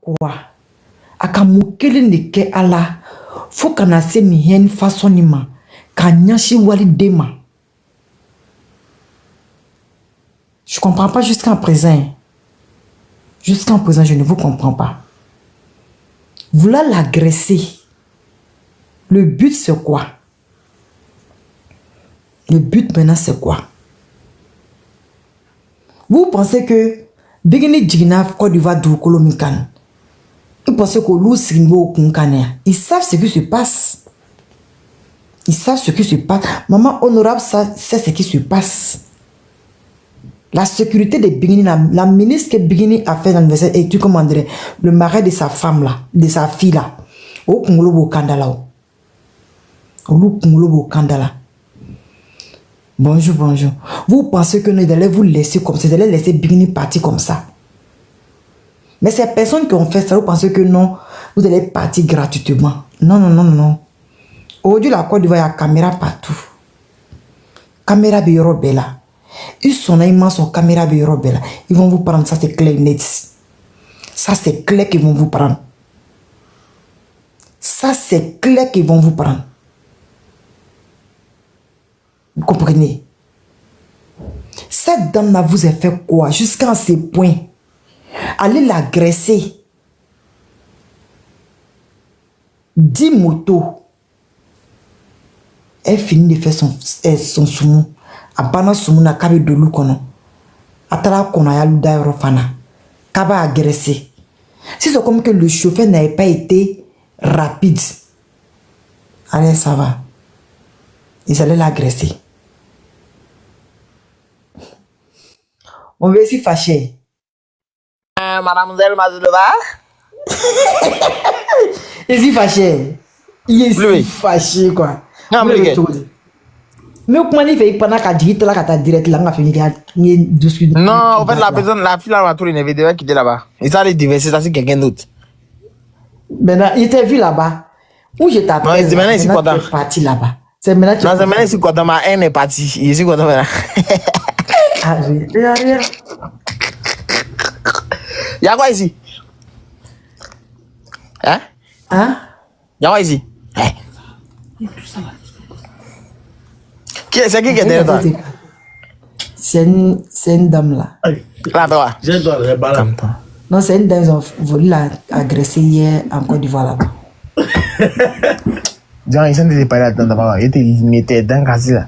quoi? Akamukele neke ala. Faut qu'on a se mien façon nima. Kanyashi wali dema. Je comprends pas jusqu'à présent. Jusqu'à présent, je ne vous comprends pas. Vouloir l'agresser. Le but, c'est quoi? Le but maintenant, c'est quoi? Vous pensez que Bigini Djigna Côte d'Ivoire Doukolo Minkan, ils pensent que l'eau Srimbo Kunkane, ils savent ce qui se passe. Ils savent ce qui se passe. Maman honorable, ça, c'est ce qui se passe. La sécurité de Bigini, la ministre que Bigini a fait dans l'université, et tu commanderais le mari de sa femme là, de sa fille là, au Kongolobo Kandala. Au Kongolobo Kandala. Bonjour, bonjour. Vous pensez que nous allons vous laisser comme ça, vous allez laisser Bigini partir comme ça. Mais ces personnes qui ont fait ça, vous pensez que non, vous allez partir gratuitement. Non, non, non, non. Aujourd'hui, la Côte d'Ivoire, il y a caméra partout. Caméra bureau bella. Ils sont là, ils m'ont son caméra bureau bella. Ils vont vous prendre, ça c'est clair net. Ça c'est clair qu'ils vont vous prendre. Ça c'est clair qu'ils vont vous prendre. Vous comprenez? Cette dame-là vous a fait quoi jusqu'à ce point? Allez l'agresser. 10 motos. Elle finit de faire son soumou. Abana soumou na kabe de l'oukono. Atala kona ya luda yorofana. Kaba agressé. Si c'est comme que le chauffeur n'avait pas été rapide. Allez, ça va. Ils allaient l'agresser. On veut aussi fâcher. Mademoiselle Mazulova. Il est fâché. Il est si fâché, quoi. Non, mais mais comment il fait pendant qu'à dire là, qu'à direct là, on a fait une discussion. non, en fait, la personne, la fille là, m'a tourné une vidéo qui était là-bas. Il s'est diverser, ça c'est quelqu'un d'autre. Maintenant, il t'a vu là-bas. Où je t'appelle? Non, c'est maintenant ici quoi dans? Parti là-bas. C'est maintenant. Non, c'est maintenant ici quoi dans ma haine est partie. Ici quoi dans maintenant. Ah oui. Il y a quoi ici? Hein? Hein? Il y a quoi ici? Hein? C'est qui est derrière toi? C'est une dame là. Là, toi. Non, c'est une dame, ils ont voulu l'agresser hier en Côte d'Ivoire là-bas. Genre, ils sont des parents là-bas. Ils étaient dans le cas là.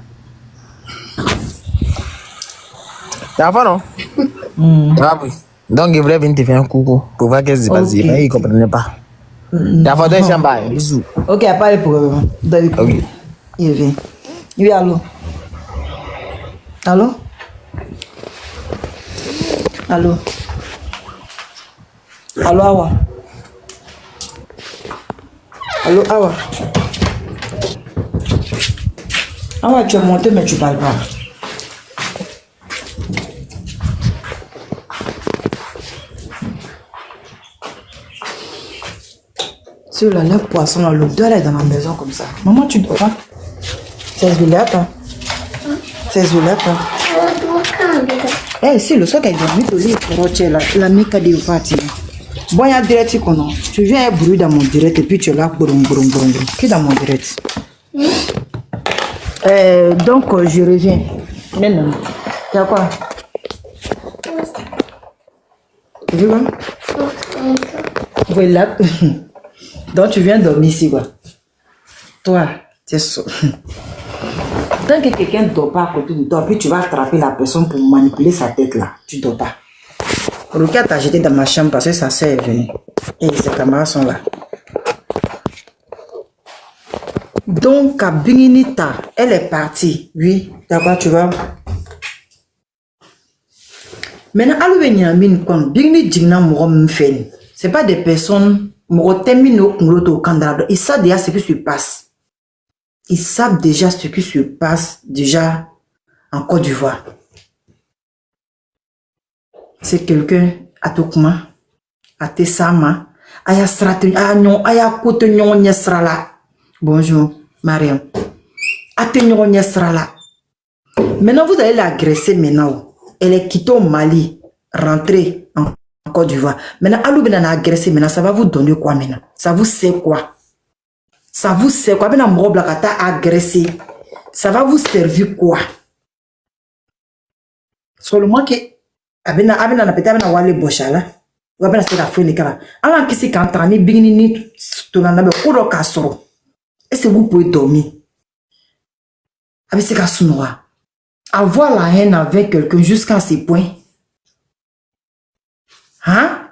T'as pas non? Ah oui. Donc, il voulait venir te faire un coucou pour voir qu'est-ce qui se passe. Mais il ne comprenait pas. T'as fait un chamba. Bisous. Ok, pas de problème. Ok. Il vient. Il vient, allô? Allô? Allô? Allô, Awa? Allô, Awa? Awa, tu es monté, mais tu parles pas. Sur la lèvre poisson, là, l'odeur est dans la maison comme ça. Maman, tu dors pas? C'est Zulette, hein? C'est Zulette, hein? Eh, si le soir qu'elle dormit au lit, la mica de partir. Bon, il y a direct qu'on a. Tu viens un bruit dans mon direct et puis tu es là, boum. Qui est dans mon direct? Donc, je reviens. Non. Tu as quoi? Tu veux quoi? Voilà. Donc, tu viens dormir ici, quoi. Toi, tu es sourd. Tant que quelqu'un ne dort pas à côté de toi, puis tu vas attraper la personne pour manipuler sa tête là, tu ne dors pas. Rokia t'a jeté dans ma chambre parce que sa soeur est venue. Et ses camarades sont là. Donc, à Binginita, elle est partie. Oui, d'accord, tu vois. Maintenant, à l'ouverture, comme Bingini Djigna Mourom Mfen, ce n'est pas des personnes, ils savent déjà ce qui se passe. Ils savent déjà ce qui se passe déjà en Côte d'Ivoire. C'est quelqu'un à Tokuma, à Tessama, à Yasrati, à Nyon, à Yakote Nyon Yasrala. Bonjour, Mariam. À Tenyon Yasrala. Maintenant, vous allez l'agresser maintenant. Elle est quittée au Mali, rentrée en Côte d'Ivoire. Maintenant, Alou ben a agressé, maintenant, ça va vous donner quoi maintenant? Ça vous sert quoi? Ça vous sert quoi? Ben a mrob la kata agressé. Ça va vous servir quoi? Seulement que, abena na peta abena wale boshala. Ou abena se la fouine kala. Alors qui c'est quand tani bigini ni tonana be kodo kasoro. Est-ce que vous pouvez dormir? Avec ces cas-là, avoir la haine avec quelqu'un jusqu'à ce point. Hein?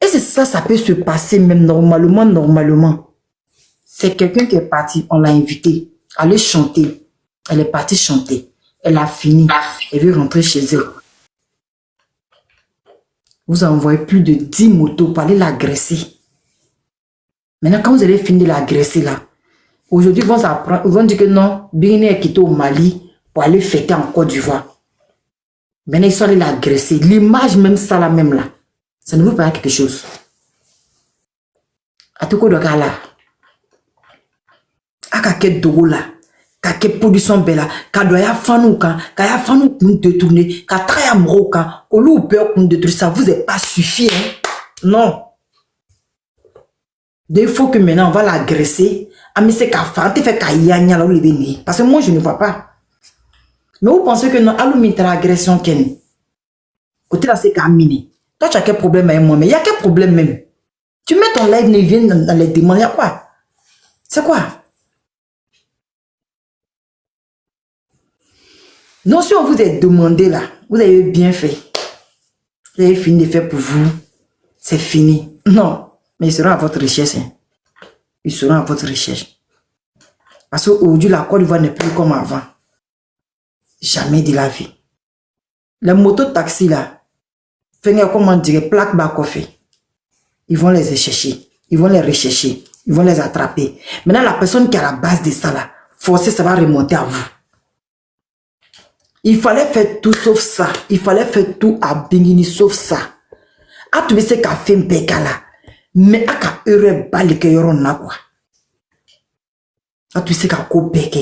Et c'est ça, ça peut se passer même normalement. C'est quelqu'un qui est parti, on l'a invité, aller chanter. Elle est partie chanter. Elle a fini. Elle veut rentrer chez elle. Vous envoyez plus de 10 motos pour aller l'agresser. Maintenant, quand vous allez finir de l'agresser là, aujourd'hui, ils vont dire que non, Bini est quitté au Mali pour aller fêter en Côte d'Ivoire. Maintenant, ils sont allés l'agresser. L'image même, ça là même là, ça ne veut pas dire quelque chose. A tout cas, de là, à какие dogo là, какие position belle là, quand doya fanou quand ya fanou pour détourner, quand traya mro quand au lieu peur pour détruire, ça vous est pas suffi hein? Non. Il faut que maintenant on va l'agresser. Mais c'est qu'à faire, tu fais qu'à y aller parce que moi je ne vois pas. Mais vous pensez que non, allume l'agression ken. Côté là c'est qu'à miner. Toi tu as quel problème avec moi, mais il y a quel problème même. Tu mets ton live, ils viennent dans les demandes, il y a quoi? C'est quoi? Non, si on vous a demandé là, vous avez bien fait. Vous avez fini de faire pour vous. C'est fini. Non, mais ils seront à votre recherche. Hein. Ils seront à votre recherche. Parce qu'aujourd'hui, la Côte d'Ivoire n'est plus comme avant. Jamais de la vie. Les motos-taxis là, comment dire, plaque bas coffee. Ils vont les chercher. Ils vont les rechercher. Ils vont les attraper. Maintenant, la personne qui est à la base de ça là, forcément, ça va remonter à vous. Il fallait faire tout sauf ça. Il fallait faire tout à Bingini sauf ça. A tu sais qu'a fait un béga là. Mais à qu'a heureux balé que y'aura na quoi. A tu sais qu'a ko béga.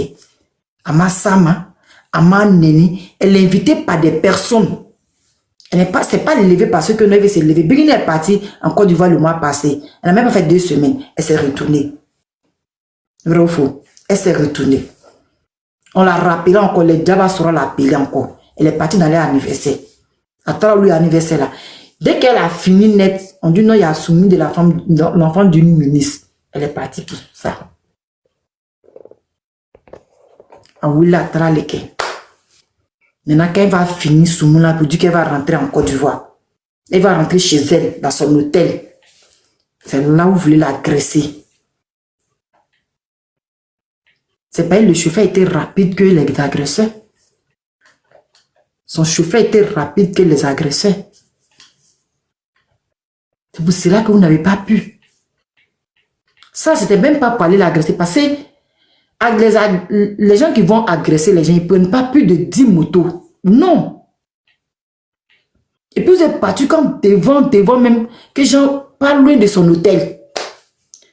A ma sama, a ma neni, elle est invitée par des personnes. Elle n'est pas, c'est pas l'élever parce que nous devons s'élever. Bingini est partie en Côte d'Ivoire le mois passé. Elle n'a même pas fait 2 semaines. Elle s'est retournée. Vrai ou faux? Elle s'est retournée. On l'a rappelé encore, les Djaba sera l'appelé encore. Elle est partie dans l'anniversaire. Attends, lui, l'anniversaire là. Dès qu'elle a fini net, on dit non, il y a soumis de la femme, l'enfant d'une ministre. Elle est partie pour ça. Ah oui, là, maintenant, quand elle va finir soumis là, pour dire qu'elle va rentrer en Côte d'Ivoire. Elle va rentrer chez elle, dans son hôtel. C'est là où vous voulez l'agresser. C'est pas le chauffeur était rapide que les agresseurs. Son chauffeur était rapide que les agresseurs. C'est pour cela que vous n'avez pas pu. Ça, c'était même pas pour aller l'agresser. Parce que les gens qui vont agresser les gens, ils ne prennent pas plus de 10 motos. Non. Et puis vous êtes parti comme devant même, que gens pas loin de son hôtel.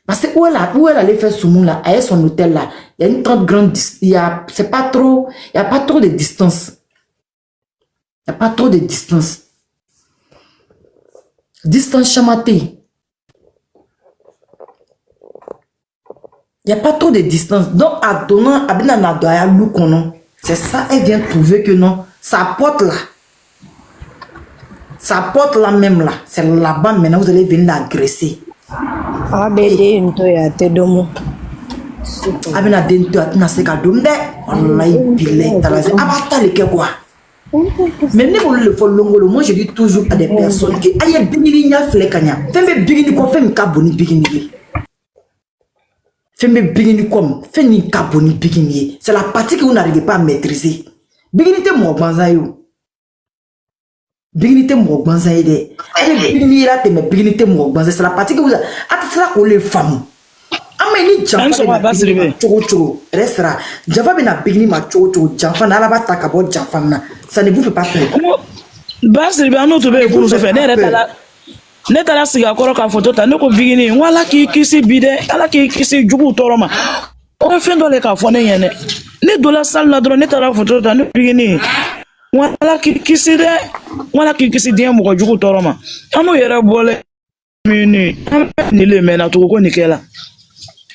Parce que où elle allait faire ce monde là, à son hôtel là, il y a une 30 grande distance, il n'y a pas trop de distance. Il n'y a pas trop de distance. Distance chamaté. Il n'y a pas trop de distance. Donc, à donnant, c'est ça, elle vient trouver que non, sa porte là. Sa porte là même là, c'est là-bas maintenant, vous allez venir l'agresser. Abede into ya te domo. Abena dento atina seka domde. Wallahi billahi talaze. Abata le ke quoi. Mais ne vous le folongolo, moi je dis toujours à des personnes que aye bigini nya flekanya. Fembe bigini ko femi kaboni bigini. Fembe bigini comme femi kaboni bigini. C'est la partie que vous n'arrivez pas à maîtriser. Bigini te mo banzayo. Bigini te mo banzaye de. Bigini là te me bigini te mo banzaye. C'est la partie que vous attra ko les femmes. Ameni Java chocho restera. Java bena bigini ma chocho Java na la bata kabo Java na. Ça ne vous fait pas peur. Basri be anu to be kuru so fe ne tala siga koro ka photo ta ne ko bigini wala ki kisi bide ala ki kisi jugu toroma. O fe do le ka fo ne yene. Ne do la salle la dro ne tala photo ta ne bigini. wala k'i kisi dɛ wala k'i kisi diɲɛ mɔgɔ jugu tɔɔrɔ ma an n'o yɛrɛ bɔlen min an bɛ nin le mɛnna tugun ko nin kɛla.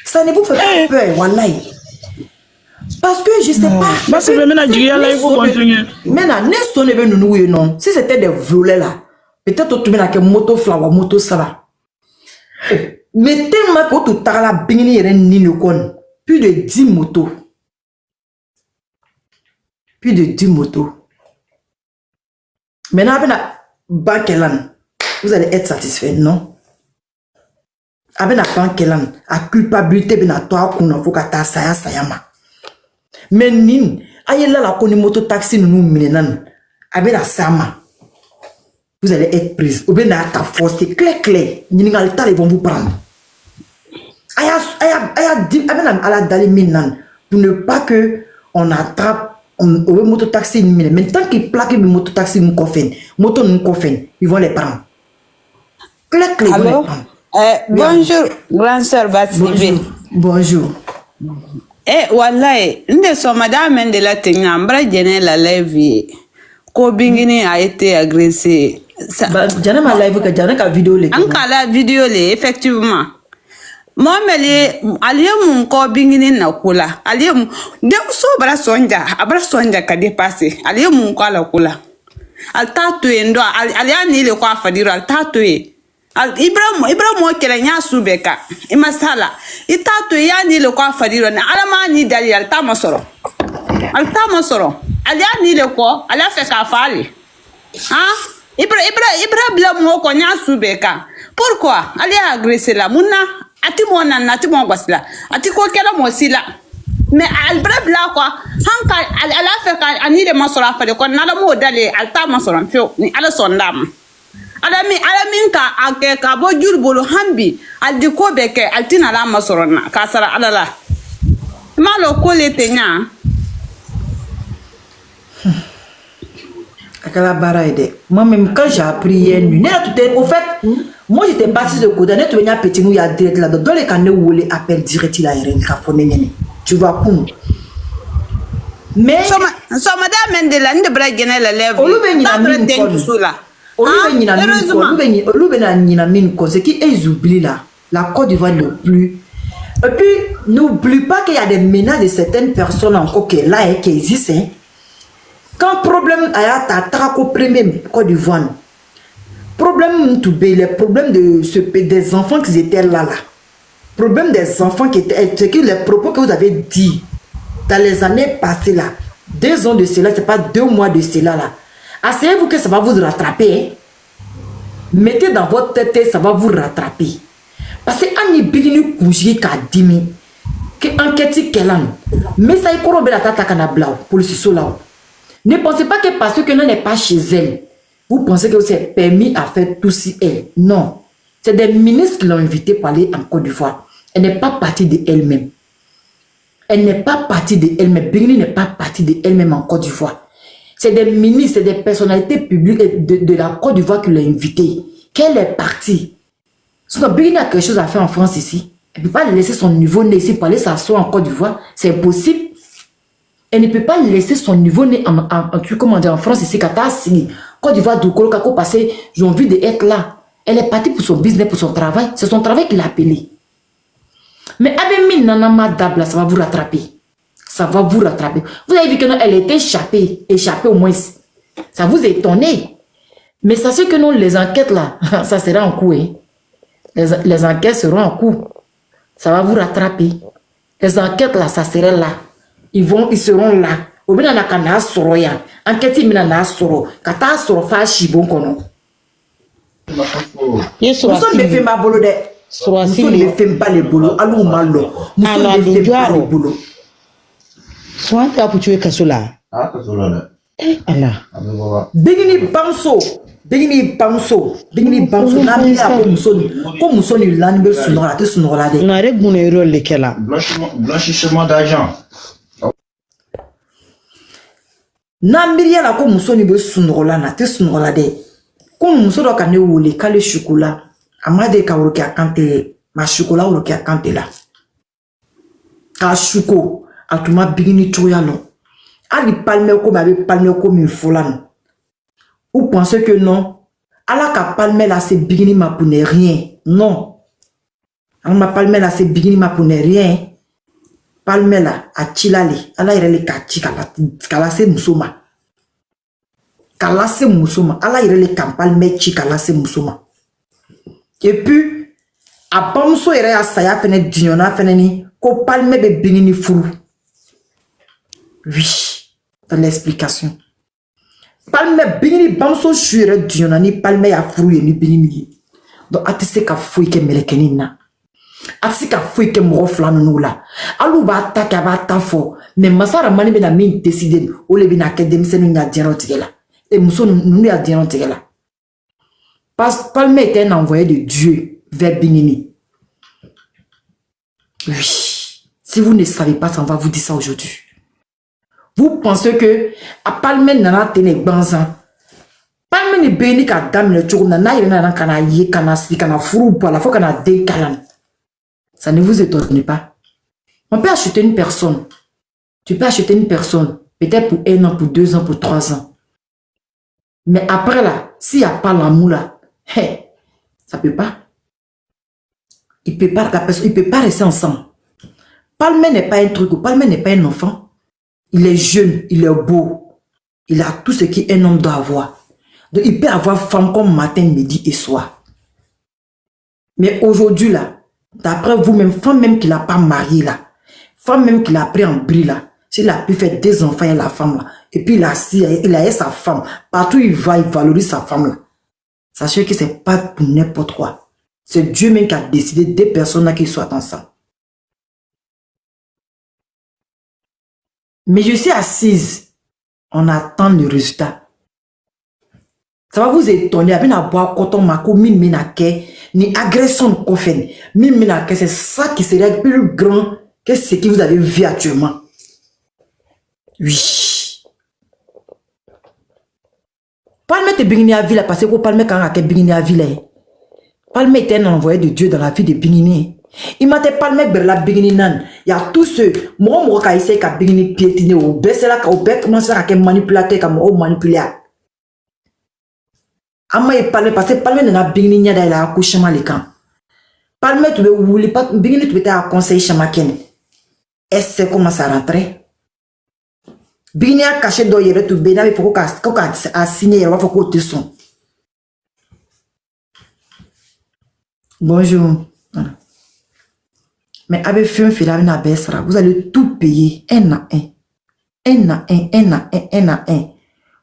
Ça ne vous fait pas peur, wallahi. Parce que je sais pas. Parce que il faut continuer. Maintenant, non. Si c'était des volets là, peut-être que tu mets moto flower, moto ça va. Mais tellement que tu as la bingini et une plus de 10 motos. Plus de 10 motos. Maintenant, avec la banque, vous allez être satisfait, non? Avec la banque, la culpabilité, ben toi, qu'on faut que saya sayama. Mais nin, aïe là la koni moto taxi nous minenan, avec la sama. Vous allez être prise. Ou bien ta force, c'est clair. Ningalta, ils vont vous prendre. Aya dit, à la dali minan, pour ne pas que on attrape. On moto taxi mais tant qu'ils plaquent le moto taxi nous coffin moto nous coffin ils vont les prendre. Alors bonjour grande sœur Batsibe. Bonjour. Wallahi nde so madame de la tengambra jene la live ko bingini a été agressé. Jana ma live ka jana ka vidéo le. Anka la vidéo le effectivement. Momeli aliyemun ko bingini na kula aliyemun de so bara sonja ka dépasser aliyemun ko ala kula al tatu endo aliani le ko afadiro al tatu Ibrahim mo kele nya subeka imasala itatu yani le ko afadiro na alama ni dali al tamasoro aliani le ko ala fe ka fali Ibrahim mo ko nya subeka pourquoi ali agresser la munna ati mo gwasila ati ko kela mo sila mais albra bla quoi hanka ala fe ka ani de masora fa de ko na mo dale alta masora fio ni ala sondam ala min ka ake ka bo jurbolo hambi aldi ko beke altina la masora na ka sara ala la malo ko le tenya akala baraide moi-même quand j'ai appris hier nuit au fait moi j'étais parti de côté net venir petit nous ya direct là dans les canaux où les appels direct là il ka fonné tu vois pour mais so madame de la de bragene la lèvre ce qui ils oublient là la Côte d'Ivoire le plus et puis n'oublie pas qu'il y a des menaces de certaines personnes encore qui là et qui existent hein. Quand problème a ta premier Côte d'Ivoire problème tout les problèmes des enfants qui étaient là. Problème des enfants qui étaient... Les propos que vous avez dit dans les années passées là. 2 ans de cela, c'est pas 2 mois de cela là. Asseyez-vous que ça va vous rattraper. Hein? Mettez dans votre tête, ça va vous rattraper. Parce que Annie Bigini Kouji ka dimi. Que enquête qu'elle mais ça y corrobé la tata canabla pour le ciseau là. Ne pensez pas que parce que l'on n'est pas chez elle. Vous pensez que vous êtes permis à faire tout si elle. Non. C'est des ministres qui l'ont invité pour aller en Côte d'Ivoire. Elle n'est pas partie de elle-même. Elle n'est pas partie de elle-même. Bigini n'est pas partie de elle-même en Côte d'Ivoire. C'est des ministres, c'est des personnalités publiques de la Côte d'Ivoire qui l'ont invité. Qu'elle est partie. Sinon, Bigini a quelque chose à faire en France ici. Elle ne peut pas laisser son niveau-né ici pour aller s'asseoir en Côte d'Ivoire. C'est impossible. Elle ne peut pas laisser son niveau-né en France ici. Côte d'Ivoire, Doukolo, Kako, passé, j'ai envie d'être là. Elle est partie pour son business, pour son travail. C'est son travail qui l'a appelé. Mais avec Nana Madabla, ça va vous rattraper. Ça va vous rattraper. Vous avez vu qu'elle était échappée au moins. Ça vous étonne. Mais sachez que non, les enquêtes là, ça sera en cours. Hein. Les enquêtes seront en cours. Ça va vous rattraper. Les enquêtes là, ça sera là. Ils seront là. Au bout d'un canard soroya. Enquête mina soro. Kata soro fa shibon kono. Nous sommes des femmes à bolo de. Nous sommes des femmes pas les bolos. Allô malo. Nous sommes des femmes pas les bolos. Soit tu as pu tuer Kassola. Ah, Kassola. Eh, Allah. Bigini Bamso. Bigini Bamso. Bigini Bamso. N'a pas Musoni. Comme Musoni l'anime sonora. Tu sonora de. On a réglé le rôle lesquels là. Blanchissement d'argent. Nambiria la ko muso ni be sunrola na te sunrola de ko muso do ka ne wole kale chocolat amade ka woro ki akante ma chocolat woro ki akante la ka chuko atuma bigini choya lo Ali palme comme avec palme comme une folan. Vous pensez que non? Allah ka palme là c'est bigini ma pour ne rien. Non. Allah ma palme là c'est bigini ma pour ne rien. Palme là a chilali. Allah il est kachi kala se musoma. Kala se musoma. Allah il est palme chi kala se musoma. Et puis a bamso ere a saya fene dignona fene ni ko palme be bigini furu. Oui, dans l'explication. Palme bingini bamso shure diona ni palme ya furu ni bingini. Donc atise ka fouille ke melekeni na. Atise ka fouille ke mo flanu nula. Alu ba ta ka ba ta fo. Mais masara mani be na min décider o le bina ke demsenu nya diano tigela. Et muso nu ya diano tigela. Palme était un envoyé de Dieu vers Bingini. Oui. Si vous ne savez pas, ça on va vous dire ça aujourd'hui. Vous pensez que à Palme nana tene banzan. Palme ni beni ka dame le chou nana yere nana kana ye kana si kana furu pour la fois kana de kalan. Ça ne vous étonne pas. On peut acheter une personne. Tu peux acheter une personne peut-être pour 1 an, pour 2 ans, pour 3 ans. Mais après là, s'il n'y a pas l'amour là, hey, ça peut pas. Il peut pas, la personne, il peut pas rester ensemble. Palme n'est pas un truc, Palme n'est pas un enfant. Il est jeune, il est beau. Il a tout ce qu'un homme doit avoir. Donc, il peut avoir femme comme matin, midi et soir. Mais aujourd'hui, là, d'après vous-même, femme même qu'il n'a pas marié, là, femme même qu'il a pris en bris, là, s'il a pu faire des enfants et la femme, là, et puis il a sa femme, partout il va, il valorise sa femme, là. Sachez que c'est pas pour n'importe quoi. C'est Dieu même qui a décidé des personnes là qui soient ensemble. Mais je suis assise. On attend le résultat. Ça va vous étonner. Avec la boîte coton mako ni agression kofen. C'est ça qui serait plus grand que ce que vous avez vu actuellement. Oui. Palme te bingini à ville parce que Palme quand a bingini à ville. Palme était un envoyé de Dieu dans la vie de Bingini. Il m'a dit Palme berla Bingini nan. Il y a tous ceux moi qui essaie ka Bingini piétiner au baisse là au bec commencer à manipuler comme au manipuler. Amma e Palme parce que Palme n'a Bingini nya da la accouchement les camps. Palme tu veux voulez pas Bingini tu veux à conseil chamaken. Est-ce commence à rentrer? Bingini a caché do yere tu bena il faut qu'à signer il faut qu'on te son. Bonjour. Mais avec fin filabina besra, vous allez tout payer un à un. Un à un, un à un, un à un.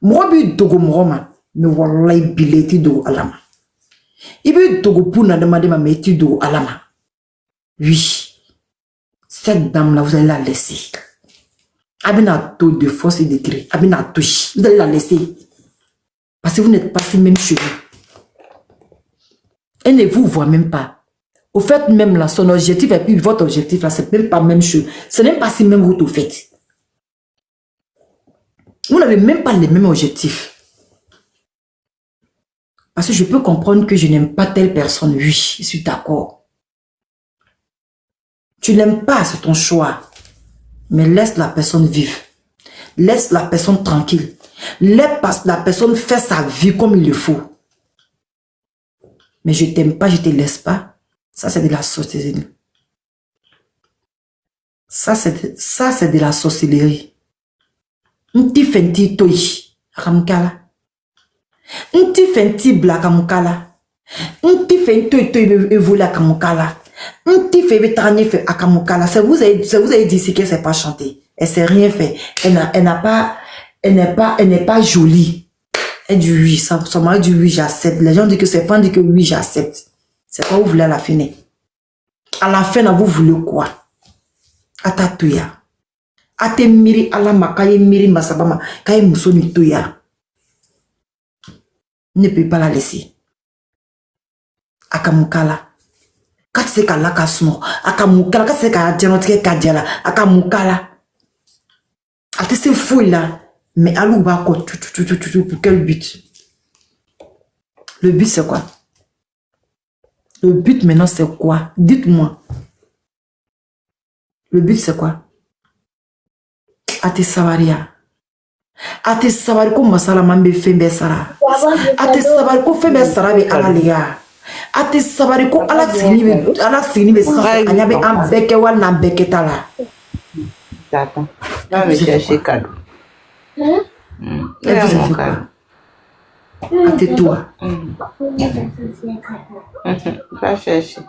Moi, je suis dogo mroma, mais wallahi bileti dogo alama. Il veut dogo pour n'a demandé ma métier dogo alama. Oui. Cette dame-là, vous allez la laisser. Abina taux de force et de gré. Abina touche. Vous allez la laisser. Parce que vous n'êtes pas si même chez vous. Elle ne vous voit même pas. Au fait, même là, son objectif et puis votre objectif là, c'est même pas la même chose. Ce n'est pas si même route au fait. Vous n'avez même pas les mêmes objectifs. Parce que je peux comprendre que je n'aime pas telle personne. Oui, je suis d'accord. Tu n'aimes pas, c'est ton choix. Mais laisse la personne vivre. Laisse la personne tranquille. Laisse la personne faire sa vie comme il le faut. Mais je t'aime pas, je te laisse pas. Ça, c'est de la sorcellerie. Ça, c'est de la sorcellerie. Nti fenti toi, akamukala. Nti fenti bla akamukala. Nti fenti toi évolue akamukala. Nti fait betranier fait akamukala. Ça vous avez dit que c'est pas chanté. Elle sait rien fait. Elle n'est pas jolie. Elle dit oui, son mari dit oui, j'accepte. Les gens disent que c'est fan, dit que oui, j'accepte. C'est pas où vous voulez à la fin. À la fin, vous voulez quoi? Atatuya. Ate miri alama kaye miri masabama kaye musoni tuya. Ne peut pas la laisser. Akamukala. Katse kala kasmo. Akamukala katse kala djanotike kadjala. Akamukala. Ate se fouille là. Mais allô va quoi pour quel but? Le but c'est quoi? Le but maintenant c'est quoi? Dites-moi. Le but c'est quoi? Ate Savaria. Ate sabari ko masala mambe fembe sara. Ate sabari ko fembe sara be ala liya. Ate sabari ko ala sini be sara. Anya be am beke wal na beke tala. D'accord. Va me chercher cadeau. Ate toi. Va chercher.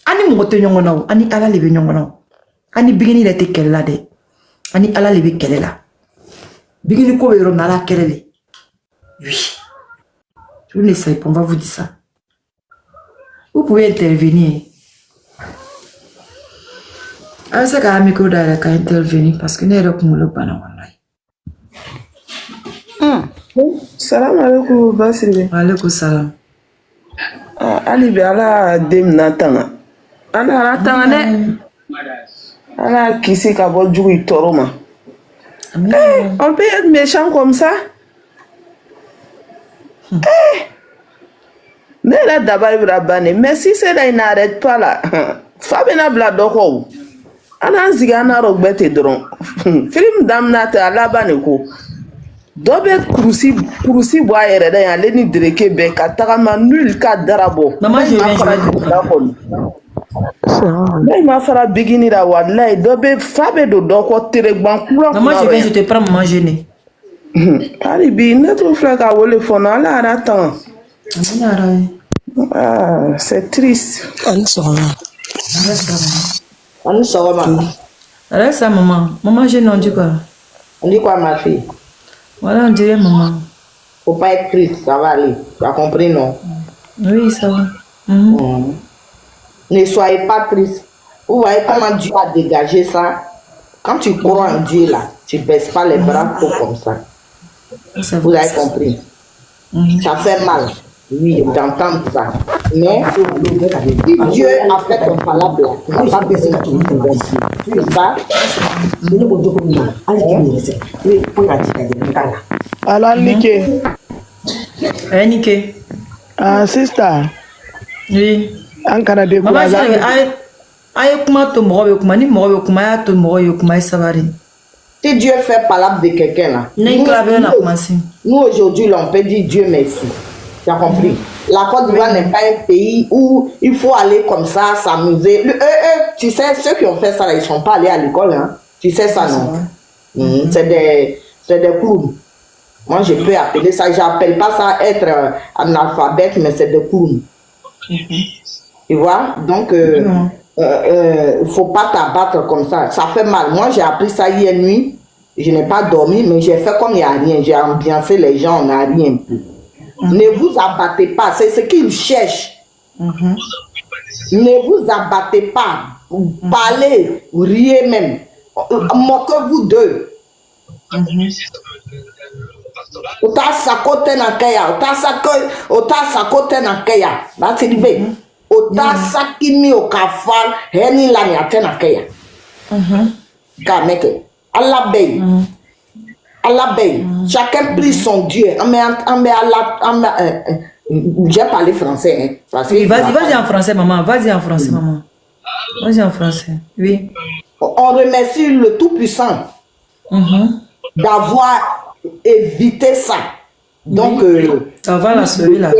Ani moto nyongono, ani ala lebe nyongono. Ani bigini le te kella de. Ani ala lebe kelela. Bigini ko yoro nala kelele. Oui. Je ne sais pas, on va vous dire ça. Vous pouvez intervenir. Ah, c'est quand même que d'aller intervenir parce que n'est pas comme le bana wallahi. Salam alaikum Basile. Alaikum salam. Ali be ala dem na tanga. Ala tanga de. Ala kisi ka bol jugu toro ma. On peut être méchant comme ça? Mais là d'abord il va banner. Mais si c'est là il n'arrête pas là. Fabena bladoko. Ana zigana rogbete dron. Film damnate ala baneko. Dobe kurusi boa yere da ya leni direke be ka tagama nul ka darabo. Maman je viens. Mais ma fera bigini da wallahi dobe fabe do doko teregban kula. Maman je viens, je te prends maman jeûner. Ali bi notre frère ka wole fona la attend. Ah, c'est triste. On sort, maman. Reste ça maman. Maman jeûne on dit quoi? On dit quoi, ma fille? Voilà, on dirait maman. Faut pas être triste, ça va aller. Tu as compris, non? Oui, ça va. Ne soyez pas triste. Vous voyez comment Dieu a dégagé ça? Quand tu crois en Dieu, là, tu ne baisses pas les bras trop comme ça. Vous avez compris? Ça fait mal, oui, d'entendre ça. Mais Dieu a fait un palabre là. Il n'a pas besoin de tout le monde. C'est ça? Alors, Nike. Nike. Ah, sister. Oui. Ankara de Maman, aïe, comment tu m'aurais comment ni m'aurais comment tu m'aurais comment ça va. Si Dieu fait palabre de quelqu'un là, nous aujourd'hui, là, on peut dire Dieu merci. Tu as compris? La Côte d'Ivoire n'est pas un pays où il faut aller comme ça, s'amuser. Tu sais, ceux qui ont fait ça, là, ils ne sont pas allés à l'école. Hein? Tu sais ça, non? C'est des clowns. Moi, je peux appeler ça, j'appelle pas ça être analphabète, mais c'est des clowns. Tu vois? Donc, faut pas t'abattre comme ça. Ça fait mal. Moi, j'ai appris ça hier nuit. Je n'ai pas dormi, mais j'ai fait comme il n'y a rien. J'ai ambiancé les gens, on n'a rien. Ne vous abattez pas. C'est ce qu'ils cherchent. Ne vous abattez pas. Parlez, riez même. Moquez-vous d'eux. Ota sakote na kaya. Ota sakote na kaya. That's it. Ota sakimi okafal. Heni la ni atena kaya. Kameke. Allah paye. Allah paye. Chacun prie son Dieu. J'ai parlé français. Hein, parce oui, vas-y en français, maman. Vas-y en français, maman. Vas-y en français. Oui. On remercie le Tout-Puissant d'avoir évité ça. Donc, ça va la sauver là.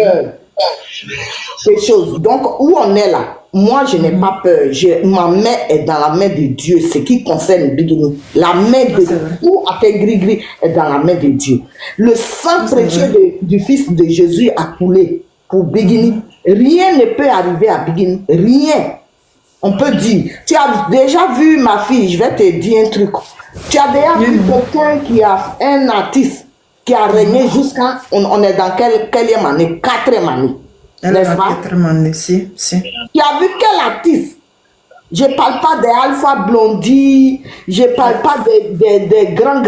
Ces choses. Donc, où on est là, moi, je n'ai pas peur. Ma main est dans la main de Dieu. Ce qui concerne Bigini. La main de Dieu. Tout à fait gris-gris est dans la main de Dieu. Le sang précieux du Fils de Jésus a coulé pour Bigini. Rien ne peut arriver à Bigini. Rien. On peut dire. Tu as déjà vu ma fille, je vais te dire un truc. Tu as déjà vu quelqu'un qui a un artiste qui a régné jusqu'à. On est dans quelle année? 4e année. N'est-ce pas? 4e année, si. Tu as vu quel artiste? Je ne parle pas des Alpha Blondie, je ne parle pas des grands.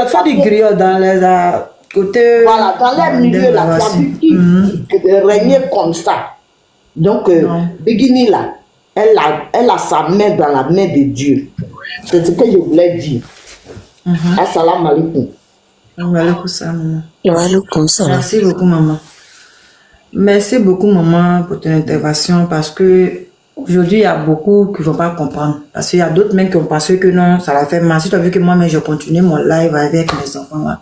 Faut des griots dans les côtés. Voilà, dans les milieux là, tu as vu qui régnait comme ça. Donc, Bigini là, elle a sa main dans la main de Dieu. C'est ce que je voulais dire. Assalamu alaikum. Alaikum salam. Alaikum salam. Merci beaucoup, maman. Merci beaucoup, maman, pour ton intervention parce que Aujourd'hui, il y a beaucoup qui ne vont pas comprendre. Parce qu'il y a d'autres même qui ont pensé que non, ça l'a fait mal. Si tu as vu que moi-même, je continue mon live avec mes enfants là,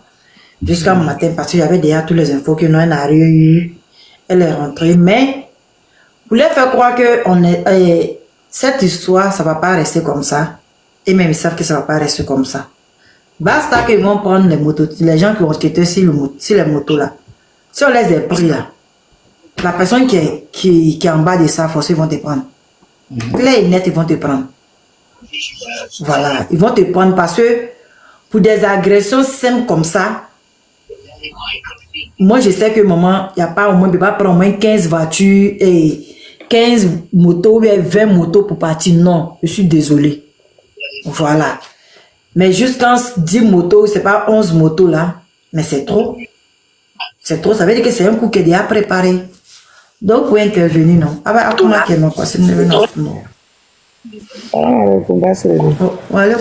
jusqu'à matin, parce qu'il y avait déjà toutes les infos que non, elle n'a rien eu. Elle est rentrée. Mais, vous voulez faire croire que cette histoire, ça ne va pas rester comme ça. Et même, ils savent que ça ne va pas rester comme ça. Basta qu'ils vont prendre les motos, les gens qui ont quitté sur les motos là. Si on les a pris là, la personne qui est en bas de ça, forcément, ils vont te prendre. Clair et net, ils vont te prendre. Voilà, ils vont te prendre parce que pour des agressions simples comme ça, moi je sais que maman, il n'y a pas au moins, il ne peut pas prendre au moins 15 voitures et 15 motos ou 20 motos pour partir. Non, je suis désolée. Voilà. Mais juste quand 10 motos, c'est pas 11 motos là, mais c'est trop. C'est trop, ça veut dire que c'est un coup qui est déjà préparé. Donc, vous intervenir, non? Ah bah, comment qu'elle m'a passé le nom? Wa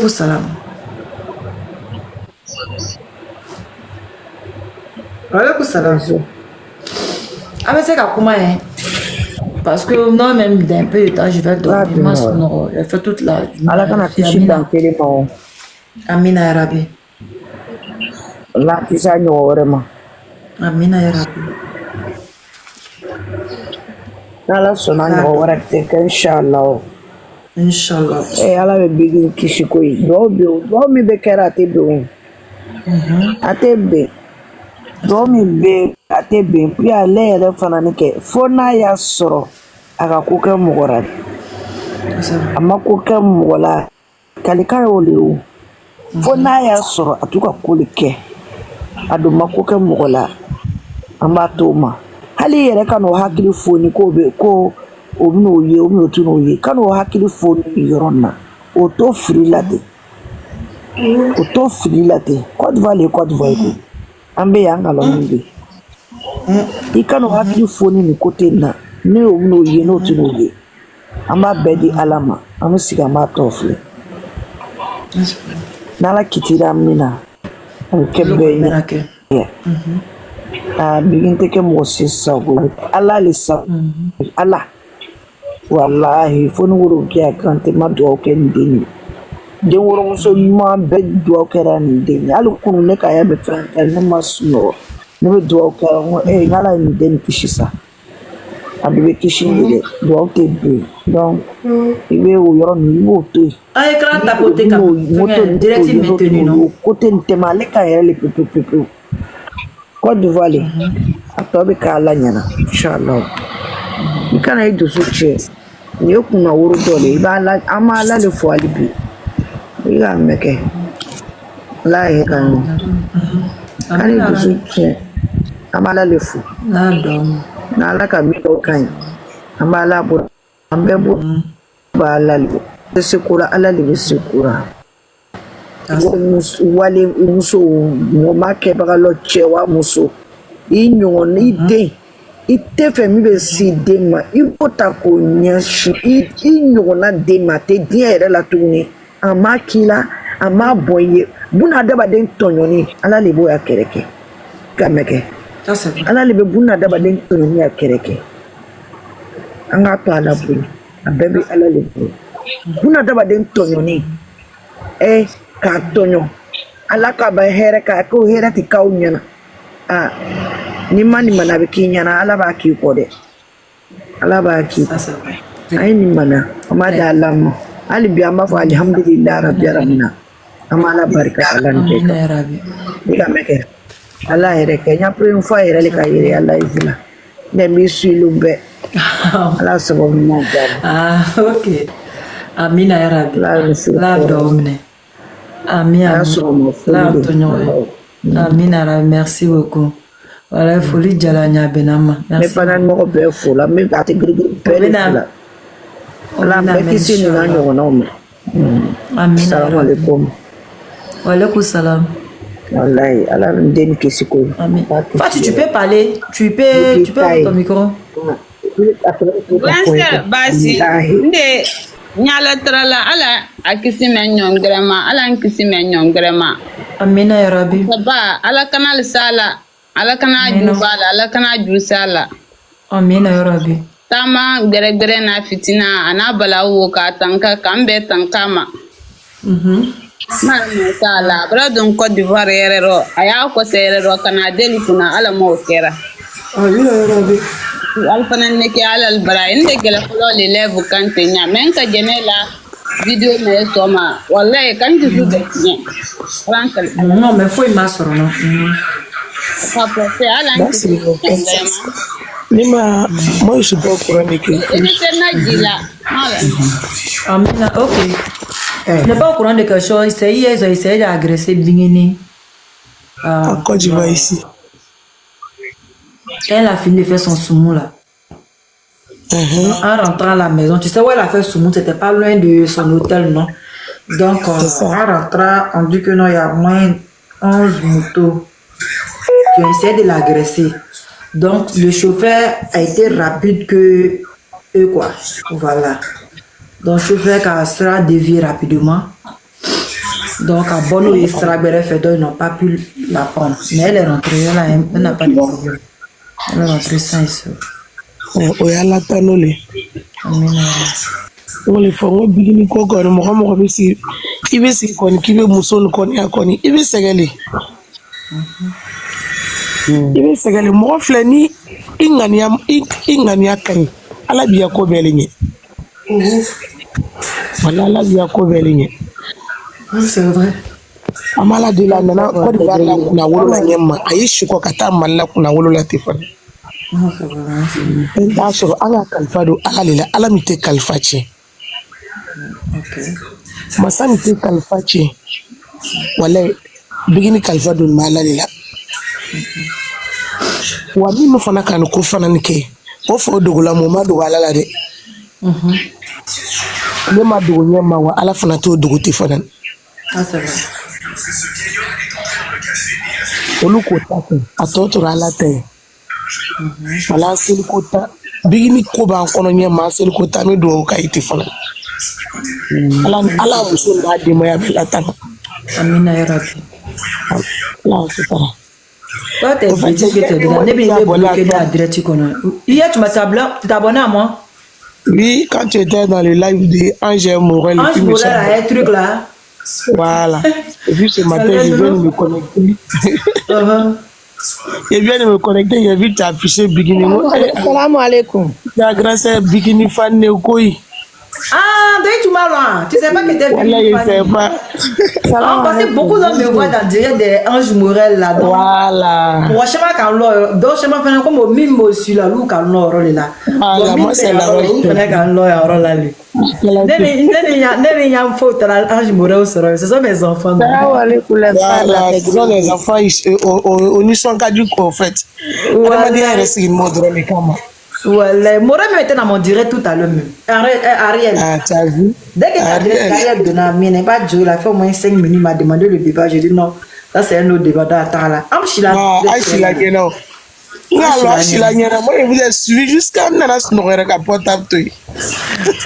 salam. Wa salam. Ah mais c'est comment hein? Parce que non, même d'un peu de temps, je vais dormir. Je fais toute la journée. Amina Arabi. La pisa vraiment. Amina Arabi. Ala sɔnna ɲɔgɔn wɛrɛ tɛ kɛ inshallah. Inshallah. Ala bɛ bigi kisi ko ye. Dɔw min bɛ kɛra a tɛ bɛn o. A tɛ bɛn. Dɔw min bɛ a tɛ bɛn. Puis ale yɛrɛ fana ni kɛ fo n'a y'a sɔrɔ a ka ko kɛ mɔgɔ la. A ma ko kɛ mɔgɔ la. Kalikan y'o de ye o. Fo n'a y'a sɔrɔ a t'u ka ko de kɛ. A don ma ko kɛ mɔgɔ la. An b'a to o ma. Hali yɛrɛ ka n'o hakili foni ko bɛ ko o bɛn'o ye o bɛn'o tɛ n'o ye ka n'o hakili foni yɔrɔ na o to fili la ten o to fili la ten Côte d'Ivoire le Côte d'Ivoire ko an bɛ yan ka lɔn bɛ i ka n'o hakili foni nin côté na ne o bɛn'o ye n'o tɛ n'o ye an b'a bɛɛ di Ala ma an bɛ sigi an b'a tɔ filɛ n'Ala kitira min na a bɛ kɛ bɛɛ ye. Bigin tɛ kɛ mɔgɔ si sago Ala le sago Ala walahi fo ni woro kɛ a kan tɛ ma dugawu kɛ nin den ye den woromuso ɲuman bɛɛ dugawu kɛra nin den ye hali kunu ne ka ya bɛ fɛn kɛ ne ma sunɔgɔ ne bɛ dugawu kɛra n ko n'Ala ye nin den kisi sa a bɛɛ bɛ kisi de dɛ dugawu tɛ ben donc i bɛ o yɔrɔ ninnu i b'o to yen moto nin tɛ côté nin tɛmɛ ale ka yɛrɛ le pepewu Côte d'Ivoire a tɔ bɛ k'Ala ɲɛna inshallah i kana i dusu cɛ nin ye kunna woro dɔ de ye an b'a Ala le fo hali bi i k'a mɛn kɛ Ala yɛrɛ ka ɲi kana i dusu cɛ an b'a Ala le fo n'Ala ka min dɔw ka ɲi an b'a Ala bɔ an bɛɛ bɔ Ala le bɛ se ko la Ala le bɛ se ko la. Wale muso mɔgɔ ma kɛbaga lɔ cɛ wa muso i ɲɔgɔn i den i tɛ fɛ min bɛ se den ma i b'o ta k'o ɲɛsin i ɲɔgɔnna den ma a tɛ diɲɛ yɛrɛ la tuguni a ma k'i la a ma bɔ i ye buna adamaden tɔɲɔni Ala le b'o ya kɛrɛ kɛ ka mɛn kɛ Ala le bɛ buna adamaden tɔɲɔni ya kɛrɛ kɛ an k'a to Ala bolo a bɛɛ bɛ Ala le bolo buna adamaden tɔɲɔni k'a tɔɲɔ Ala ka ba hɛrɛ k'a k'o hɛrɛ tɛ k'aw ɲɛna ni ma nin mana a bɛ k'i ɲɛna Ala b'a k'i kɔ dɛ Ala b'a k'i kɔ a ye nin mana an b'a di Ala ma hali bi an b'a fɔ alihamdulilayi rabi alamina an b'a Ala barika Ala nin bɛɛ kan i ka mɛn kɛ Ala yɛrɛ kɛ n y'a première fois yɛrɛ le ka yɛrɛ Ala ye fila ne b'i suivi bɛɛ Ala sababu ɲuman jaabi. Ok. Amina yarabi. La domine. Amina. Amina, merci beaucoup. Voilà, il faut lui dire la benama. Mais pendant le moment, il faut la même catégorie de la. La même ici, nous avons un homme. Amina. Salam alaikum. Wa alaikum salam. Wallahi, Allah me donne que c'est quoi. Fati, tu peux parler. Tu peux avoir ton micro. Gangster basi nde nyala trala ala akisi menyom grama ala nkisi menyom grama. Amina ya Rabbi. Baba ala kanal sala ala kana jubala ala kana jusala. Amina ya Rabbi. tama gbere na fitina ana bala wo ka tanka kambe tankama Sala, Bradon Côte d'Ivoire, Aya Cosero, Canadel, Kuna, Alamo, Kera. Alpana Neke Albra, in the Gelafolo, Levu Cantena, Menka Genela, video me soma, Walla, can't you do that? Frankly, non, mais faut y masser, non? Nima, moi je suis pas au courant de quelque Amina, ok. N'est pas au courant de quelque chose. C'est hier, ils ont essayé d'agresser Bingini. En Côte d'Ivoire ici. Elle a fini de faire son soumou là. En rentrant à la maison, tu sais où elle a fait soumou, c'était pas loin de son hôtel, non? Donc, en rentrant, on dit que non, il y a moins 11 motos qui ont essayé de l'agresser. Donc, le chauffeur a été rapide que eux, quoi. Voilà. Donc, le chauffeur sera dévié rapidement. Donc, à Bono et Strabere Fedo, ils n'ont pas pu la prendre. Mais elle est rentrée, elle n'a pas de problème. Elle est rentrée sans isso. Oyala tanole. Amina. Ole fongo bigini koko no mo bisi. Ibe si koni kibe musolo koni akoni. Ibe segele. Ibe segele mo flani ingania kan. Ala biya ko belinye. Wala ala biya ko belinye. C'est vrai. Amala de la nana ko de la kuna wolo la nyema. Ayishi ko kata malla kuna wolo la tifani. D'accord, ala kalfado ala ala mite kalfachi. Okay. Masa mite kalfachi. Wala bigini kalfado mala lila. Wa mi fana kan ko fana nike. O fo dogola mo ma do ala la de. Le ma do nyema wa ala fana to dogo te fana. Ah c'est vrai. Olu ko ta ko atoto ala te. Wala sel kota bigini ko ba kono nyema sel kota me do ka iti fana. Ala muso na de moya bela tan. Amina ya Rabbi. La supara. Toi t'es petit que t'es là. Ne bien bloqué dans la direct qu'on. Hier tu m'as t'abonné à moi. Oui, quand tu étais dans le live de Angèle Morel. Angèle Morel a un truc là. Voilà. Et puis ce matin, je viens de me connecter. Je viens de me connecter, j'ai vu t'afficher Bikini. Salam alaikum. La grâce à Bikini fan Neokoi. Ah, donc tu m'as loin. Tu sais pas que t'es Bikini fan. Je sais pas. Parce que beaucoup d'hommes me voient dans direct des Ange Morel là. Voilà. Moi, je sais pas quand l'or. Donc, je sais pas comme au mimo sur la lou quand l'or là. Voilà, moi c'est la roche. Je connais quand l'or là lui. Ne rien faute là Ange Morel sera. Ce sont mes enfants. Voilà, ce sont les enfants au Nissan Kadu en fait. On m'a dit rester une mode dans les camas. Ouais, Morel était dans mon direct tout à l'heure même. Ariel. Ah, tu as vu? Dès que Ariel donne à mine, pas Dieu, la fait au moins 5 minutes, m'a demandé le débat. J'ai dit non, ça c'est un autre débat d'attendre là. Ah, Aïchila Geno. Non, Aïchila Geno, moi je vous ai suivi jusqu'à Nana Snorre Capotable.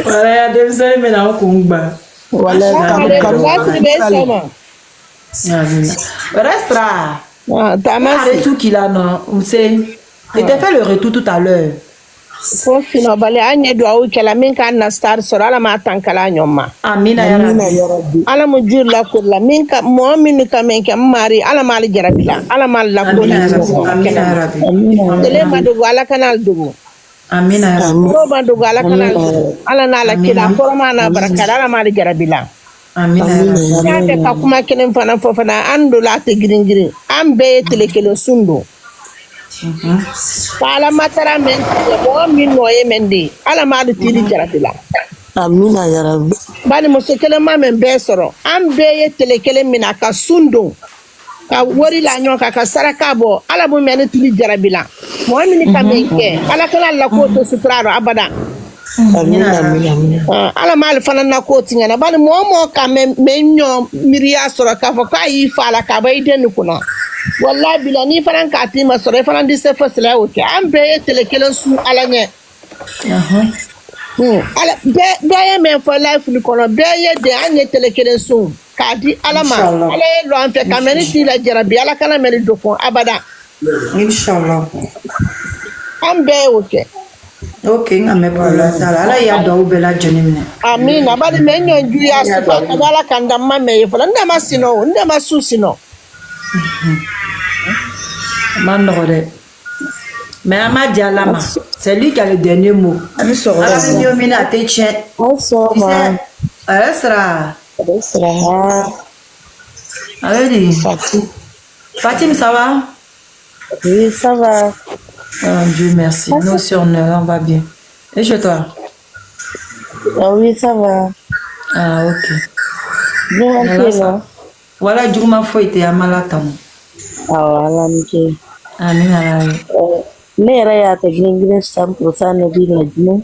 Voilà, il y a des amis maintenant au Kumba. Voilà, restera. Arrête tout qu'il a, non. On sait. Il t'a fait le retour tout à l'heure. Ko fino bale anye do awu kala min kan na star so ala ma tankala nyoma amina ya rabbi ala mo jir la ko la min ka mo min ka men ka mari ala mal jarabila ala mal la ko amina ya rabbi dele ma do ala kanal do amina ya rabbi do ma do ala kanal ala na la kila koroma na baraka ala mal jarabila amina ya rabbi ya ka kuma kenen fana fofana ando la te girin ambe tele kelo sundo Ala matara men mo min noye mendi ala ma tili jarabila amina ya rabbi bani musekele ma men be soro am be ye telekele mina ka sundo ka wori la nyoka ka saraka bo ala bu men tili jarabila mo min ka menke ala kala la ko to sutraro abada amina ala mal fana na ko tingana bani mo ka men nyo miriya soro ka fo ka yi fala ka bay den kuna wallahi bila ni faran ka ti ma sore faran di se fasla o ke am be telekele su ala nye ala be ye men for life ni kono be ye de anye telekele su ka di ala ma ala ye lo an fe ka meni ti la jarabi ala kana meni do fon abada inshallah am be o ke Ok, nga me problème dala. Ala ya do bela jenimne. Amina, bali menyo juya sipa kabala kanda mame yefola. Ndema sino, ndema su sino. Mandore. Mais Ama Dialama, c'est lui qui a le dernier mot. Ami sɔgɔma. Ala mi yo mina te tien. Bonsoir. Elle sera. Bonsoir. Allez, Fatim, ça va? Oui, ça va. Oh, Dieu merci. Nous aussi, on va bien. Et chez toi? Oui, ça va. Ah, ok. Bien rentré, non? Voilà, du coup, ma foi était à Malatam. Ah, voilà, nickel. Amina. Ne yɛrɛ y'a tɛ girin 100% ne bi lajinɛ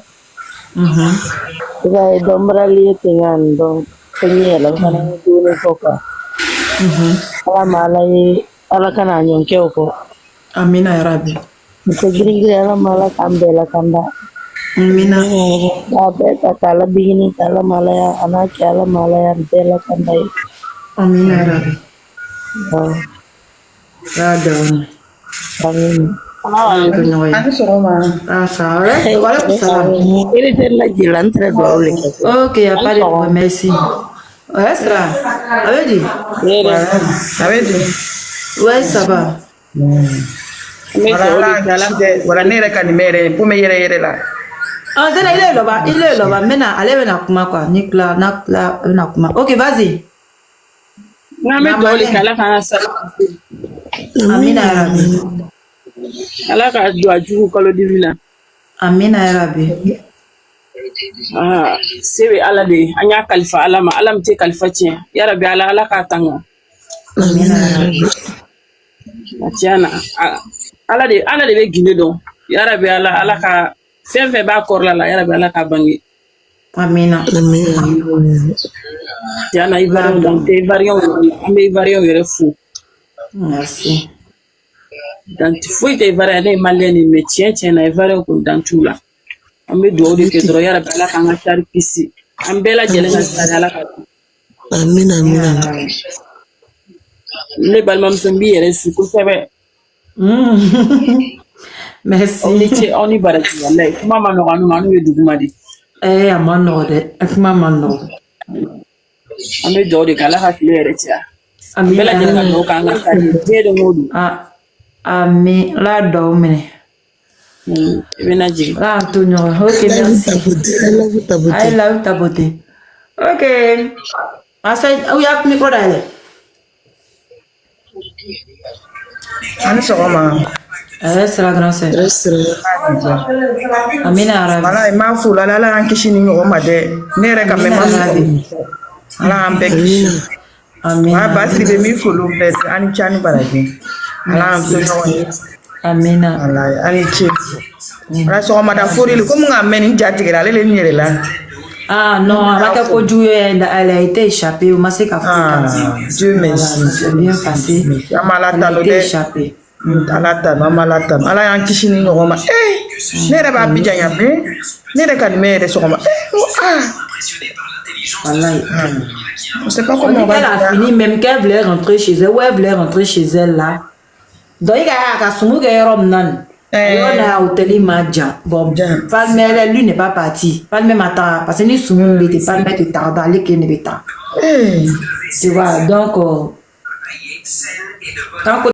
i b'a ye dɔnbarali ye ten ka nin dɔn fɛn ye yɛlɛ fana ye dumuni kɔ kan ala ma ala ye ala kana a ɲɔn kɛ o kɔ Amina yarabi. n tɛ girin ala ma ala k'an bɛɛ lakanda Amina. k'a bɛɛ ta k'a la bigini k'a la malaya a n'a kɛ ala ma ala y'an bɛɛ lakanda ye Amina yarabi. Ya dawn. amin Ami sɔgɔma. Ah, ça va? Voilà pour ça. il était la jila n tɛ dugawu le kɛ Ok, y a pas de problème, merci. Ouais, ça va. Avait dit? Avait dit. Ouais, ça va. Voilà ne yɛrɛ ka nin mɛ yɛrɛ ko mɛ yɛrɛ la. Ah, c'est là, il est là-bas. Maintenant, allez, venez à Kuma, quoi. Nicolas, venez à Kuma. Ok, vas-y. Amina yarabi. Ala ka do a jugu kalo dibi la. Amina yarabi. Ah, sebe ala de an y'a kalifa ala ma, ala min tɛ kalifa tiɲɛ. Yarabi ala k'a tanga. Amina yarabi. A tiɲɛ na, ala de bɛ ginde dɔn. Yarabi ala ka fɛn fɛn b'a kɔrɔla la, yarabi ala k'a bange. Amina. Tiɲɛ na Ivoirien dan tɛ Ivoirien an bɛ Ivoirien yɛrɛ fo. Merci. Dan foyi tɛ Ivoirien ne ye Malien de mais tiɲɛ na Ivoirien kun dan t'u la. An bɛ dugawu de kɛ dɔrɔn yarabi ala k'an ka sari kisi. An bɛɛ lajɛlen ka sari ala ka. amina Ne balimamuso n b'i yɛrɛ su kosɛbɛ. Merci. Aw ni ce aw ni baraji walayi kuma ma nɔgɔ an n'u ye duguma de. A ma nɔgɔ dɛ. Kuma ma nɔgɔ. An bɛ dugawu de kɛ ala ka tile yɛrɛ caya. Amina. Bɛɛ lajɛlen ka dugawu k'an ka sari diɲɛ don o don. Ami, la dɔw minɛ. I bɛ na jigin. Là, Antonio. Ok, merci. I love ta beauté. Ok. Asa, où y a micro d'aller? Ami sɔgɔma. C'est la grande sœur. Amina yarabi. Voilà i m'a fo la ala y'an kisi ni ɲɔgɔn ma dɛ. Ne yɛrɛ ka mɛn ma sɔrɔ. Ala y'an bɛɛ kisi. Amina. Basiri bɛ min folo bɛɛ ani ca ni baraji. Ala y'an to ɲɔgɔn ye. Amina. Ala ani ce. Ala sɔgɔmada fori li komi k'a mɛn nin jatigɛra ale le nin yɛrɛ la. Ah non, avec la kojugu, elle a été échappée. On sait qu'à Dieu merci. Ça s'est bien passé. Elle a été échappée. Ala y'an kisi ni ɲɔgɔn ma. Ne yɛrɛ b'a bija yan bi. Ne yɛrɛ ka nin mɛn yɛrɛ sɔgɔma. Wallahi. On sait pas comment on va elle a fini, même qu'elle voulait rentrer chez elle. Ouais, elle voulait rentrer chez elle là. Donc, il y a un soumu qui est rome. On a hôtel Madja. Bon, Palmer, lui n'est pas parti. Palmer m'attend. Parce que nous sommes n'était pas mettre tard dans les qui tu vois, donc, quand